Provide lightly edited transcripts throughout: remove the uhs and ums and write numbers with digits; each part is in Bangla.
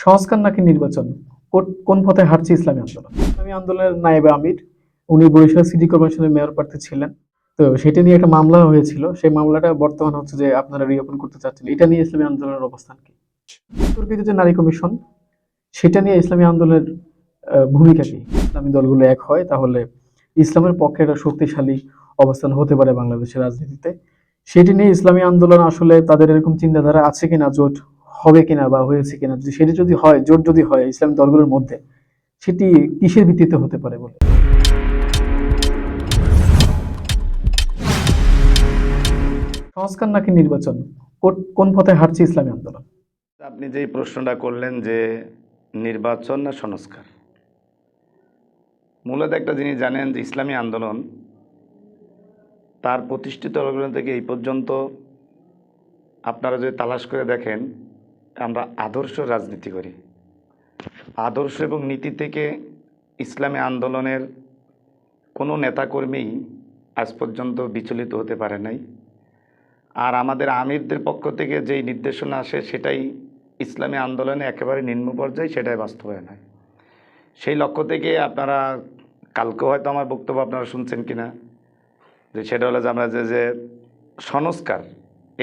সংস্কার নাকি নির্বাচন, কোন পথে হাঁটছে ইসলামী আন্দোলন? ইসলামী আন্দোলনের নায়েবে আমির, উনি বরিশাল সিটি কর্পোরেশনের মেয়র প্রার্থী ছিলেন। তো সেটা নিয়ে একটা মামলা হয়েছিল, সেই মামলাটা বর্তমান হচ্ছে যে আপনারা রিওপেন করতে চাচ্ছেন। এটা নিয়ে ইসলামী আন্দোলনের অবস্থান কি? বিতর্কিত যে নারী কমিশন, সেটা নিয়ে ইসলামী আন্দোলনের ভূমিকা কি? ইসলামী দলগুলো এক হয় তাহলে ইসলামের পক্ষে একটা শক্তিশালী অবস্থান হতে পারে বাংলাদেশের রাজনীতিতে। সেটি নিয়ে ইসলামী আন্দোলন আসলে তাদের এরকম চিন্তাধারা আছে কিনা, জোট হবে কিনা বা হয়েছে কিনা, সেটি যদি হয়, জোট যদি হয় ইসলামী দলগুলোর মধ্যে, সেটি কিসের ভিত্তিতে হতে পারে বলে? সংস্কার নাকি নির্বাচন, কোন পথে হাঁটছে ইসলামী আন্দোলন? আপনি যেই প্রশ্নটা করলেন যে নির্বাচন না সংস্কার, মূলত একটা জিনিস জানেন যে ইসলামী আন্দোলন তার প্রতিষ্ঠিত লগ্ন থেকে এই পর্যন্ত আপনারা যদি তালাশ করে দেখেন, আমরা আদর্শ রাজনীতি করি। আদর্শ এবং নীতি থেকে ইসলামী আন্দোলনের কোনো নেতাকর্মী আজ পর্যন্ত বিচলিত হতে পারে নাই। আর আমাদের আমিরদের পক্ষ থেকে যেই নির্দেশনা আসে সেটাই ইসলামী আন্দোলনে একেবারে নিম্ন পর্যায়ে, সেটাই বাস্তবায়ন হয়। সেই লক্ষ্য থেকে আপনারা কালকেও হয়তো আমার বক্তব্য আপনারা শুনছেন কিনা, যে সেটা হলো যে আমরা যে সংস্কার,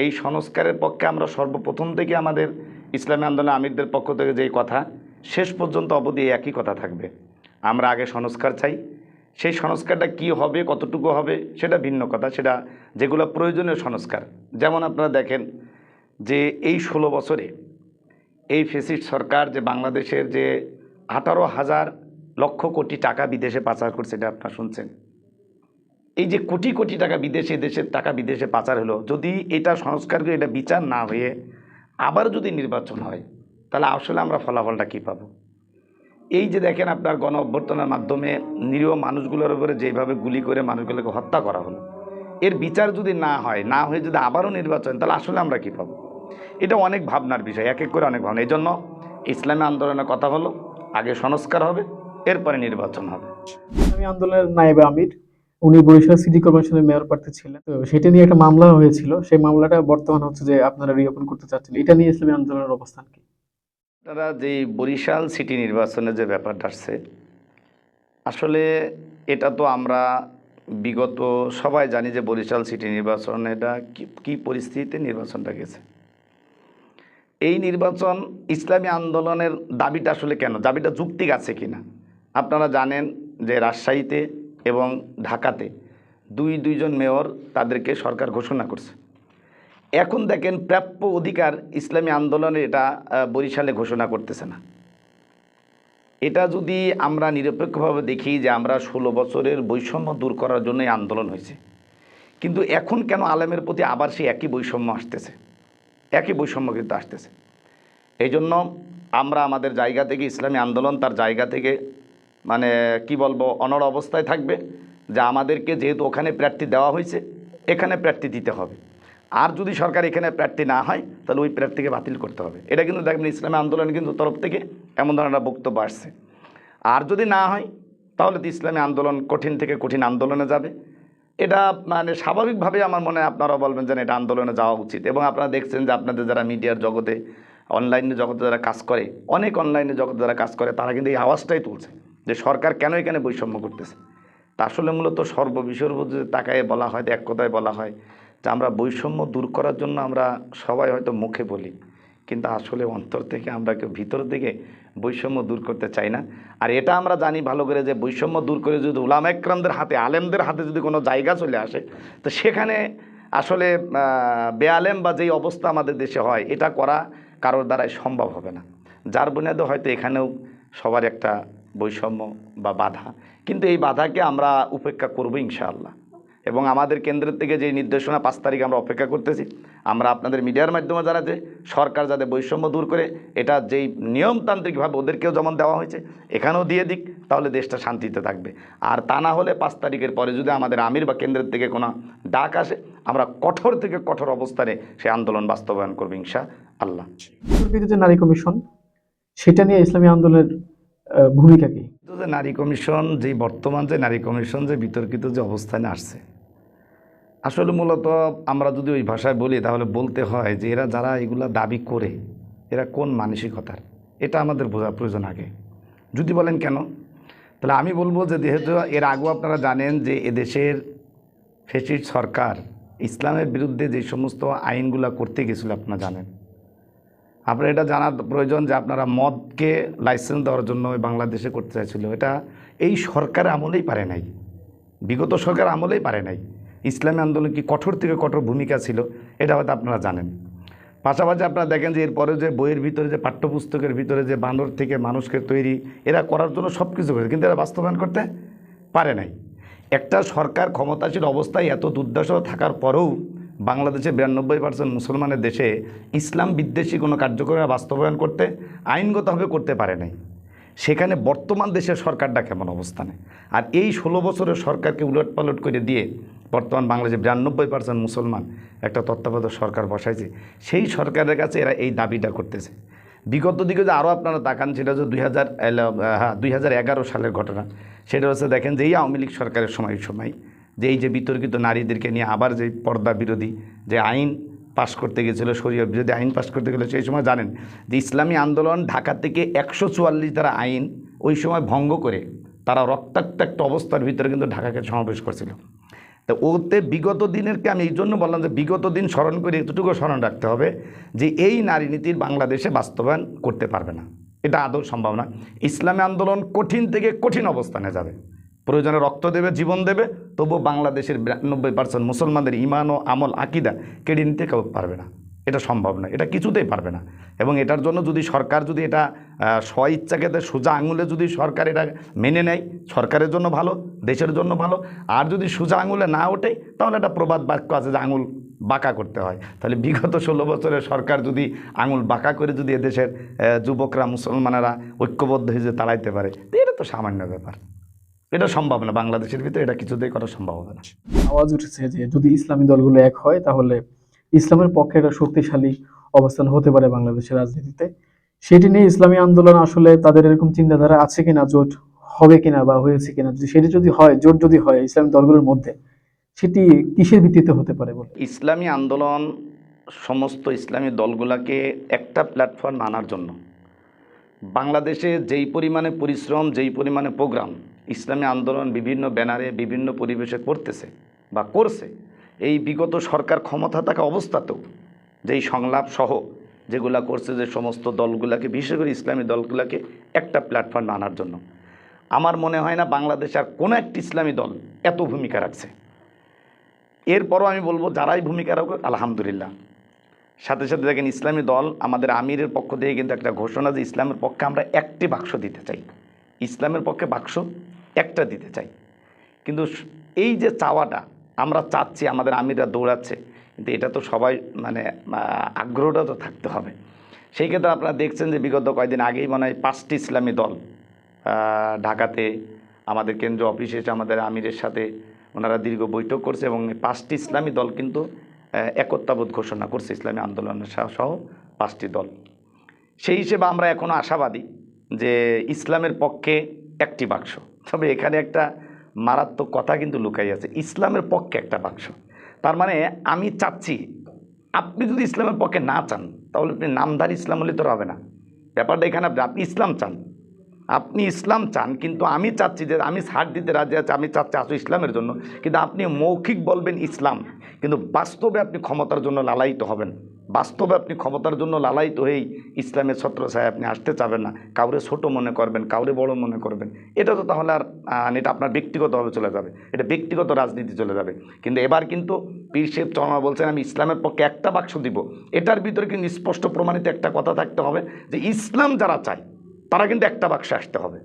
এই সংস্কারের পক্ষে আমরা সর্বপ্রথম থেকে আমাদের ইসলামী আন্দোলনের আমিরদের পক্ষ থেকে যেই কথা, শেষ পর্যন্ত অবধি একই কথা থাকবে। আমরা আগে সংস্কার চাই। সেই সংস্কারটা কি হবে, কতটুকু হবে, সেটা ভিন্ন কথা। সেটা যেগুলো প্রয়োজনীয় সংস্কার, যেমন আপনারা দেখেন যে এই 16 বছরে এই ফ্যাসিস্ট সরকার যে বাংলাদেশের যে 18,000 লক্ষ কোটি টাকা বিদেশে পাচার করছে, এটা আপনারা শুনছেন। এই যে কোটি কোটি টাকা বিদেশে, দেশের টাকা বিদেশে পাচার হলো, যদি এটা সংস্কার করে এটা বিচার না হয়ে আবার যদি নির্বাচন হয়, তাহলে আসলে আমরা ফলাফলটা কী পাবো? এই যে দেখেন আপনার গণ অভ্যর্থনার মাধ্যমে নিরীহ মানুষগুলোর উপরে যেভাবে গুলি করে মানুষগুলোকে হত্যা করা হলো, এর বিচার যদি না হয়, না হয়ে যদি আবারও নির্বাচন, তাহলে আসলে আমরা কী পাবো? এটা অনেক ভাবনার বিষয়, এক এক করে অনেক ভাবনা। এই জন্য ইসলামী আন্দোলনের কথা হলো আগে সংস্কার হবে, এরপরে নির্বাচন হবে। ইসলামী আন্দোলনের নায়েবে আমির, উনি বরিশাল সিটি কর্পোরেশনের মেয়র প্রার্থী ছিলেন। তো সেটা নিয়ে একটা মামলা হয়েছিল, সেই মামলাটা বর্তমান হচ্ছে যে আপনারা রিওপেন করতে চাচ্ছেন। এটা নিয়ে ইসলামী আন্দোলনের অবস্থান কি? তারা যে বরিশাল সিটি নির্বাচনের যে ব্যাপারটা আসছে, আসলে এটা তো আমরা বিগত সবাই জানি যে বরিশাল সিটি নির্বাচন এটা কি পরিস্থিতিতে নির্বাচনটা গেছে। এই নির্বাচন ইসলামী আন্দোলনের দাবিটা আসলে কেন, দাবিটা যৌক্তিক আছে কিনা? আপনারা জানেন যে রাজশাহীতে এবং ঢাকাতে দুইজন মেয়র তাদেরকে সরকার ঘোষণা করছে। এখন দেখেন প্রাপ্য অধিকার ইসলামী আন্দোলনে এটা বরিশালে ঘোষণা করতেছে না। এটা যদি আমরা নিরপেক্ষভাবে দেখি যে আমরা 16 বছরের বৈষম্য দূর করার জন্যই আন্দোলন হয়েছে, কিন্তু এখন কেন আলেমের প্রতি আবার সেই একই বৈষম্য আসতেছে? একই বৈষম্য কিন্তু আসতেছে। এই জন্য আমরা আমাদের জায়গা থেকে, ইসলামী আন্দোলন তার জায়গা থেকে মানে কি বলবো, অনড় অবস্থায় থাকবে যে আমাদেরকে যেহেতু ওখানে প্রার্থী দেওয়া হয়েছে, এখানে প্রার্থী দিতে হবে। আর যদি সরকার এখানে প্রার্থী না হয়, তাহলে ওই প্রার্থীকে বাতিল করতে হবে। এটা কিন্তু দেখবেন ইসলামী আন্দোলন কিন্তু তরফ থেকে এমন ধরনের বক্তব্য আসছে। আর যদি না হয়, তাহলে তো ইসলামী আন্দোলন কঠিন থেকে কঠিন আন্দোলনে যাবে। এটা মানে স্বাভাবিকভাবে আমার মনে হয় আপনারা বলবেন যে এটা আন্দোলনে যাওয়া উচিত। এবং আপনারা দেখছেন যে আপনাদের যারা মিডিয়ার জগতে, অনলাইনে জগতে যারা কাজ করে, অনেক অনলাইনে জগতে যারা কাজ করে, তারা কিন্তু এই আওয়াজটাই তুলছে যে সরকার কেন এখানে বৈষম্য করতেছে। তা আসলে মূলত সর্ববিষয়ের উপর যদি তাকায় বলা হয়, এক কথায় বলা হয় যে আমরা বৈষম্য দূর করার জন্য আমরা সবাই হয়তো মুখে বলি, কিন্তু আসলে অন্তর থেকে আমরা কেউ ভিতর থেকে বৈষম্য দূর করতে চাই না। আর এটা আমরা জানি ভালো করে যে বৈষম্য দূর করে যদি উলামা একরামদের হাতে, আলেমদের হাতে যদি কোনো জায়গা চলে আসে, তো সেখানে আসলে বেআলেম বা যেই অবস্থা আমাদের দেশে হয়, এটা করা কারোর দ্বারাই সম্ভব হবে না। যার বুনিয়াদে হয়তো এখানেও সবার একটা বৈষম্য বা বাধা, কিন্তু এই বাধাকে আমরা উপেক্ষা করবো ইনশাআল্লাহ। এবং আমাদের কেন্দ্রের থেকে যে নির্দেশনা 5 তারিখ আমরা অপেক্ষা করতেছি, আমরা আপনাদের মিডিয়ার মাধ্যমে জানা যে সরকার যাতে বৈষম্য দূর করে, এটা যেই নিয়মতান্ত্রিকভাবে ওদেরকেও যেমন দেওয়া হয়েছে এখানেও দিয়ে দিক, তাহলে দেশটা শান্তিতে থাকবে। আর তা না হলে 5 তারিখের পরে যদি আমাদের আমির বা কেন্দ্রের থেকে কোনো ডাক আসে, আমরা কঠোর থেকে কঠোর অবস্থানে সেই আন্দোলন বাস্তবায়ন করবো ইনশাআল্লাহ। বিতর্কিত যে নারী কমিশন, সেটা নিয়ে ইসলামী আন্দোলনের ভূমিকা কি? যে নারী কমিশন, যেই বর্তমান যে নারী কমিশন যে বিতর্কিত যে অবস্থানে আসছে, আসলে মূলত আমরা যদি ওই ভাষায় বলি তাহলে বলতে হয় যে এরা যারা এগুলা দাবি করে, এরা কোন মানসিকতার, এটা আমাদের বোঝা প্রয়োজন আগে। যদি বলেন কেন, তাহলে আমি বলবো যে যেহেতু এর আগেও আপনারা জানেন যে এদেশের ফ্যাসিস্ট সরকার ইসলামের বিরুদ্ধে যে সমস্ত আইনগুলো করতে গেছিল আপনারা জানেন। আপনার এটা জানার প্রয়োজন যে আপনারা মদকে লাইসেন্স দেওয়ার জন্য বাংলাদেশে করতে চাইছিল, এটা এই সরকার আমলেই পারে নাই, বিগত সরকার আমলেই পারে নাই। ইসলামী আন্দোলন কি কঠোর থেকে কঠোর ভূমিকা ছিল এটা হয়তো আপনারা জানেন। পাশাপাশি আপনারা দেখেন যে এরপরে যে বইয়ের ভিতরে যে পাঠ্যপুস্তকের ভিতরে যে বানর থেকে মানুষকে তৈরি এরা করার জন্য সব কিছু করেছে, কিন্তু এরা বাস্তবায়ন করতে পারে নাই। একটা সরকার ক্ষমতাসীন অবস্থায় এত দুর্দশা থাকার পরেও বাংলাদেশে 92% মুসলমানের দেশে ইসলাম বিদ্বেষী কোনো কার্যক্রম বাস্তবায়ন করতে আইনগতভাবে করতে পারে নাই। সেখানে বর্তমান দেশের সরকারটা কেমন অবস্থানে, আর এই 16 বছরের সরকারকে উলটপালট করে দিয়ে বর্তমান বাংলাদেশে 92% মুসলমান একটা তত্ত্বাবধায়ক সরকার বসাইছে, সেই সরকারের কাছে এরা এই দাবিটা করতেছে। বিগত দিকে যে আরও আপনারা তাকান, সেটা হচ্ছে 2011 সালের ঘটনা। সেটা হচ্ছে দেখেন যে এই আওয়ামী লীগ সরকারের সময় যে এই যে বিতর্কিত নারীদেরকে নিয়ে আবার যে পর্দা বিরোধী যে আইন পাশ করতে গেছিলো, শরীয়ত বিরোধী আইন পাশ করতে গেলে সেই সময় জানেন যে ইসলামী আন্দোলন ঢাকা থেকে 144 তারা আইন ওই সময় ভঙ্গ করে তারা রক্তাক্ত একটা অবস্থার ভিতরে কিন্তু ঢাকাকে সমাবেশ করছিল। তো ওতে বিগত দিনেরকে আমি এই জন্য বললাম যে বিগত দিন স্মরণ করে এতটুকু স্মরণ রাখতে হবে যে এই নারী নীতির বাংলাদেশে বাস্তবায়ন করতে পারবে না, এটা আদৌ সম্ভব না। ইসলামী আন্দোলন কঠিন থেকে কঠিন অবস্থানে যাবে, প্রয়োজনে রক্ত দেবে, জীবন দেবে, তবুও বাংলাদেশের 92% মুসলমানদের ইমান ও আমল আকিদা কেড়ে নিতে কেউ পারবে না, এটা সম্ভব না, এটা কিছুতেই পারবে না। এবং এটার জন্য যদি সরকার যদি এটা স্ব ইচ্ছাকে সোজা আঙুলে যদি সরকার এটা মেনে নেয়, সরকারের জন্য ভালো, দেশের জন্য ভালো। আর যদি সোজা আঙুলে না ওঠে তাহলে একটা প্রবাদ বাক্য আছে যে আঙুল বাঁকা করতে হয়। তাহলে বিগত 16 বছরের সরকার যদি আঙুল বাঁকা করে যদি এদেশের যুবকরা মুসলমানেরা ঐক্যবদ্ধ হয়ে যে তাড়াইতে পারে, তো এটা তো সামান্য ব্যাপার, এটা সম্ভব না। বাংলাদেশের ভিতরে এটা কিছুতেই করা সম্ভব হবে না। আওয়াজ উঠেছে যে যদি ইসলামী দলগুলো এক হয় তাহলে ইসলামের পক্ষে একটা শক্তিশালী অবস্থান হতে পারে বাংলাদেশের রাজনীতিতে। সেটি নিয়ে ইসলামী আন্দোলন আসলে তাদের এরকম চিন্তাধারা আছে কিনা, জোট হবে কিনা বা হয়েছে কিনা, সেটি যদি হয়, জোট যদি হয় ইসলামী দলগুলোর মধ্যে, সেটি কিসের ভিত্তিতে হতে পারে বলে? ইসলামী আন্দোলন সমস্ত ইসলামী দলগুলোকে একটা প্ল্যাটফর্ম আনার জন্য বাংলাদেশে যেই পরিমাণে পরিশ্রম, যেই পরিমাণে প্রোগ্রাম ইসলামী আন্দোলন বিভিন্ন ব্যানারে বিভিন্ন পরিবেশে করতেছে বা করছে, এই বিগত সরকার ক্ষমতা থাকা অবস্থাতেও যেই সংলাপ সহ যেগুলা করছে, যে সমস্ত দলগুলোকে বিশেষ করে ইসলামী দলগুলোকে একটা প্ল্যাটফর্ম আনার জন্য, আমার মনে হয় না বাংলাদেশ আর কোনো একটি ইসলামী দল এত ভূমিকা রাখছে। এরপরও আমি বলবো যারাই ভূমিকা রাখুক আলহামদুলিল্লাহ। সাথে সাথে দেখেন ইসলামী দল আমাদের আমিরের পক্ষ থেকে কিন্তু একটা ঘোষণা যে ইসলামের পক্ষে আমরা একটি বাক্স দিতে চাই, ইসলামের পক্ষে বাক্স একটা দিতে চাই। কিন্তু এই যে চাওয়াটা আমরা চাচ্ছি, আমাদের আমিররা দৌড়াচ্ছে, কিন্তু এটা তো সবাই মানে আগ্রহটা তো থাকতে হবে। সেই ক্ষেত্রে আপনারা দেখছেন যে বিগত কয়েকদিন আগেই মনে হয় 5টি ইসলামী দল ঢাকাতে আমাদের কেন্দ্রীয় অফিসে এসে আমাদের আমিরের সাথে ওনারা দীর্ঘ বৈঠক করছে এবং 5টি ইসলামী দল কিন্তু একত্রাবোধ ঘোষণা করছে, ইসলামী আন্দোলনের সহ 5টি দল। সেই হিসেবে আমরা এখনও আশাবাদী যে ইসলামের পক্ষে একটি বাক্স। তবে এখানে একটা মারাত্মক কথা কিন্তু লুকাই আছে, ইসলামের পক্ষে একটা বাক্স। তার মানে আমি চাচ্ছি, আপনি যদি ইসলামের পক্ষে না চান তাহলে আপনি নামধারী ইসলাম হলে তো হবে না। ব্যাপারটা এখানে আপনি ইসলাম চান, আপনি ইসলাম চান, কিন্তু আমি চাচ্ছি যে আমি ছাড় দিতে রাজি আছি, আমি চাচ্ছি আসো ইসলামের জন্য, কিন্তু আপনি মৌখিক বলবেন ইসলাম, কিন্তু বাস্তবে আপনি ক্ষমতার জন্য লালায়িত হবেন, বাস্তবে আপনি ক্ষমতার জন্য লালায়িত হয়েই ইসলামের ছত্রছায়ায় আপনি আসতে চাবেন না, কাউরে ছোট মনে করবেন, কাউরে বড় মনে করবেন, এটা তো তাহলে আর এটা আপনার ব্যক্তিগতভাবে চলে যাবে, এটা ব্যক্তিগত রাজনীতি চলে যাবে। কিন্তু এবার কিন্তু পীর সাহেব চরমা বলছেন আমি ইসলামের পক্ষে একটা বাক্স দিব, এটার ভিতরে কিন্তু স্পষ্ট প্রমাণিত একটা কথা থাকতে হবে যে ইসলাম যারা চায় তারা কিন্তু একটা বাক্সে আসতে হবে।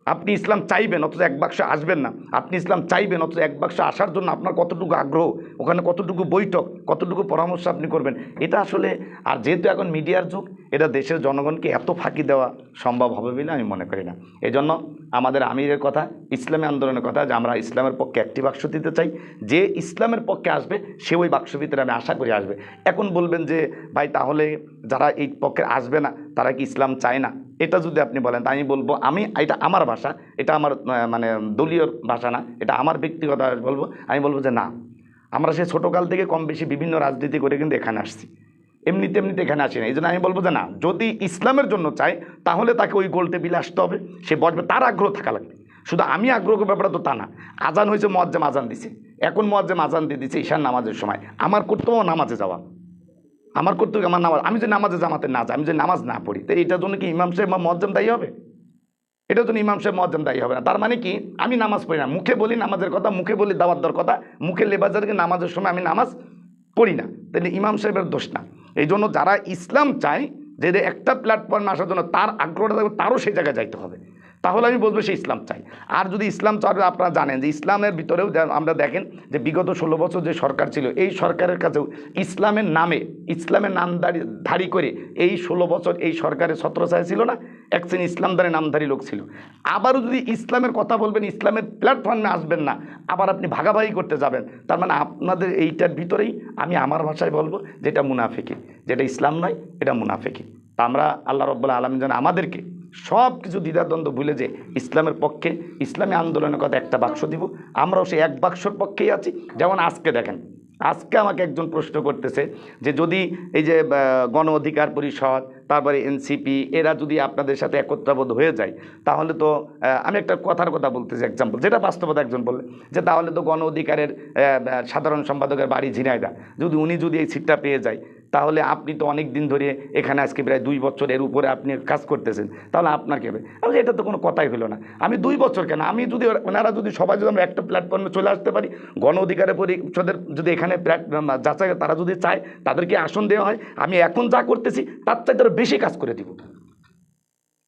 আপনি ইসলাম চাইবেন অথচ এক বাক্সে আসবেন না, আপনি ইসলাম চাইবেন অথচ এক বাক্সে আসার জন্য আপনার কতটুকু আগ্রহ, ওখানে কতটুকু বৈঠক, কতটুকু পরামর্শ আপনি করবেন, এটা আসলে আর যেহেতু এখন মিডিয়ার যুগ, এটা দেশের জনগণকে এত ফাঁকি দেওয়া সম্ভব হবে বলে আমি মনে করি না। এজন্য আমাদের আমিরের কথা, ইসলামী আন্দোলনের কথা যে আমরা ইসলামের পক্ষে একটি বাক্স দিতে চাই, যে ইসলামের পক্ষে আসবে সে ওই বাক্স ভিতরে আমি আশা করি আসবে। এখন বলবেন যে ভাই তাহলে যারা এই পক্ষে আসবে না তারা কি ইসলাম চায় না, এটা যদি আপনি বলেন তা আমি বলবো, এটা আমার ভাষা, এটা আমার মানে দলীয় ভাষা না, এটা আমার ব্যক্তিগত বলবো, আমি বলবো যে না, আমরা সে ছোটোকাল থেকে কম বেশি বিভিন্ন রাজনীতি করে কিন্তু এখানে আসছি, এমনিতে এমনিতে এখানে আসি না। এই জন্য আমি বলবো যে না, যদি ইসলামের জন্য চায় তাহলে তাকে ওই গোল টেবিলে আসতে হবে, সে বসবে, তার আগ্রহ থাকা লাগবে। শুধু আমি আগ্রহ ব্যাপারটা তো তা না। আজান হয়েছে, মুয়াজ্জিন আজান দিছে, এখন মুয়াজ্জিন আজান দিয়ে দিচ্ছে ঈশার নামাজের সময়, আমার কর্তব্য নামাজে যাওয়া, আমার কর্তব্য আমার নামাজ। আমি যে নামাজে জামাতে না যাই, আমি যে নামাজ না পড়ি, তো এটার জন্য কি ইমাম সাহেব বা মুয়াজ্জিন দায়ী হবে? এটার জন্য ইমাম সাহেব মুয়াজ্জিন দায়ী হবে না। তার মানে কি, আমি নামাজ পড়ি না, মুখে বলি নামাজের কথা, মুখে বলি দাওয়াত দেওয়ার কথা, মুখে লেবাজারকে নামাজের সময় আমি নামাজ পড়ি না, তাহলে ইমাম সাহেবের দোষ না। এই জন্য যারা ইসলাম চায়, যে একটা প্ল্যাটফর্মে আসার জন্য তার আগ্রহটা থাকবে, তারও সেই জায়গায় যাইতে হবে, তাহলে আমি বলবো সে ইসলাম চাই। আর যদি ইসলাম চাবে, আপনারা জানেন যে ইসলামের ভিতরেও আমরা দেখেন যে বিগত 16 বছর যে সরকার ছিল, এই সরকারের কাছেও ইসলামের নামে, ইসলামের নামধারী করে এই 16 বছর এই সরকারের ছত্রছায়া ছিল না, এক শ্রেণী ইসলামদারি নামধারী লোক ছিল। আবারও যদি ইসলামের কথা বলবেন, ইসলামের প্ল্যাটফর্মে আসবেন না, আবার আপনি ভাগাভাগি করতে যাবেন, তার মানে আপনাদের এইটার ভিতরেই আমি আমার ভাষায় বলবো যেটা মুনাফিকি, যেটা ইসলাম নয়, এটা মুনাফিকি। তা আমরা আল্লাহ রাব্বুল আলামিন যেন আমাদেরকে সব কিছু দ্বিধাদ্বন্দ্ব ভুলে যে ইসলামের পক্ষে, ইসলামী আন্দোলনের কথা একটা বাক্স দিব, আমরাও সেই এক বাক্সর পক্ষেই আছি। যেমন আজকে দেখেন, আজকে আমাকে একজন প্রশ্ন করতেছে যে যদি এই যে গণ অধিকার পরিষদ, তারপরে এনসিপি, এরা যদি আপনাদের সাথে একত্রাবদ্ধ হয়ে যায়, তাহলে তো আমি একটা কথার কথা বলতেছি, এক্সাম্পল, যেটা বাস্তবতা একজন বললে যে তাহলে তো গণ অধিকারের সাধারণ সম্পাদকের বাড়ি ঝিনাইদহ, উনি যদি এই সিটটা পেয়ে যায়, তাহলে আপনি তো অনেক দিন ধরে এখানে আজকে প্রায় 2 বছর এর উপরে আপনি কাজ করতেছেন, তাহলে আপনার কী হবে? আমি এটা তো কোনো কথাই হলো না। আমি 2 বছর কেন, আমি যদি ওনারা যদি সবাই যদি আমরা একটা প্ল্যাটফর্মে চলে আসতে পারি, গণ অধিকারের পরিষদের যদি এখানে যাচাই তারা যদি চায়, তাদেরকে আসন দেওয়া হয়, আমি এখন যা করতেছি তার চাইতে আরও বেশি কাজ করে দিব,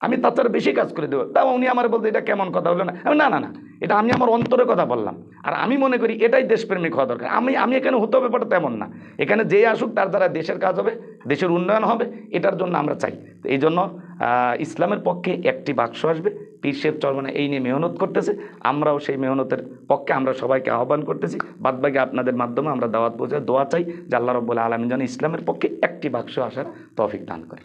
আমি তার চাইতে বেশি কাজ করে দেবো। তাও উনি আমার বলতে এটা কেমন কথা হলো না, আমি না না না, এটা আমি আমার অন্তরের কথা বললাম। আর আমি মনে করি এটাই দেশপ্রেমিক হওয়া দরকার। আমি এখানে হতে হবে ব্যাপারটা তেমন না, এখানে যে আসুক তার দ্বারা দেশের কাজ হবে, দেশের উন্নয়ন হবে, এটার জন্য আমরা চাই। এই জন্য ইসলামের পক্ষে একটি বাক্স আসবে, পীর সাহেব চরমনে এই নিয়ে মেহনত করতেছে, আমরাও সেই মেহনতের পক্ষে আমরা সবাইকে আহ্বান করতেছি। বাদবাকি আপনাদের মাধ্যমে আমরা দাওয়াত পৌঁছায় দোয়া চাই যে আল্লাহ রাব্বুল আলামিন যেন ইসলামের পক্ষে একটি বাক্স আসার তৌফিক দান করে।